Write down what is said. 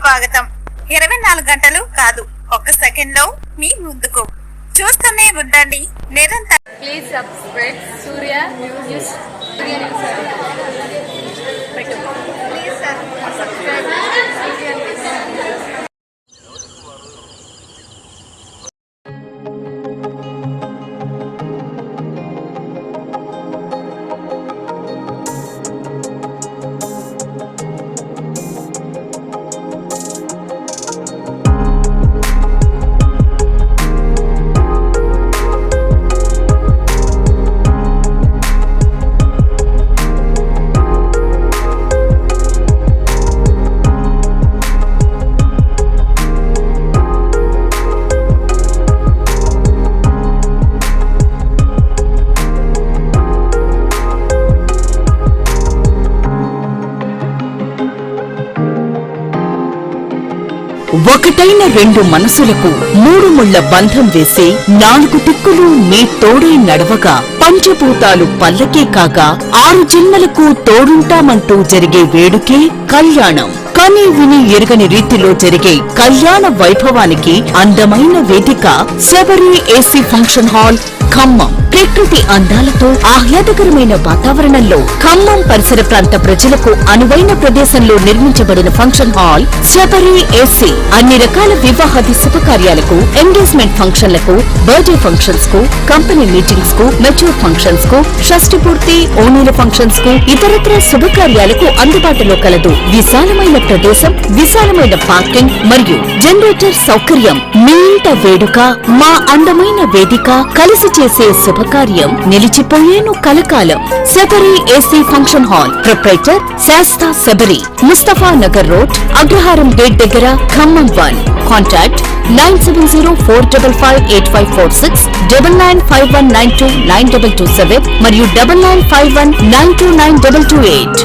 స్వాగతం. 24 గంటలు కాదు, ఒక్క సెకండ్ లో మీ ముందుకు. చూస్తూనే ఉండండి నిరంతరం. Please subscribe Surya news. Please subscribe Surya news. ఒకటైన రెండు మనసులకు మూడు ముళ్ల బంధం వేసి 4 దిక్కులు మీ తోడై నడవగా పంచభూతాలు పల్లకే కాగా 6 జన్మలకు తోడుంటామంటూ జరిగే వేడుకే కళ్యాణం. కని విని ఎరుగని రీతిలో జరిగే కళ్యాణ వైభవానికి అందమైన వేదిక Sabari AC function hall Khammam. ప్రకృతి అందాలతో ఆహ్లాదకరమైన వాతావరణంలో ఖమ్మం పరిసర ప్రాంత ప్రజలకు అనువైన ప్రదేశంలో నిర్మించబడిన ఫంక్షన్ హాల్ శబరి ఏసీ అన్ని రకాల వివాహాది శుభకార్యాలకు, ఎంగేజ్మెంట్ ఫంక్షన్లకు, బర్త్డే ఫంక్షన్స్ కు, కంపెనీ మీటింగ్స్ కు, మెచ్యూర్ ఫంక్షన్స్ కు, షష్ఠి పూర్తి, ఓణీల ఫంక్షన్స్ కు, ఇతరత్ర శుభకార్యాలకు అందుబాటులో కలదు. విశాలమైన ప్రదేశం, విశాలమైన పార్కింగ్ మరియు జనరేటర్ సౌకర్యం. మీ ఇంట వేడుక, మా అందమైన వేదిక కలిసి చేసే శుభకార్యం నిలిచిపోయేను కలకాలం. Sabari AC function hall. Proprietor Sastha Sabari, Mustafa Nagar road, Agraharam gate దగ్గర, ఖమ్మం 1. కాంటాక్ట్ 9704558546, 9951929227 మరియు 9951929228.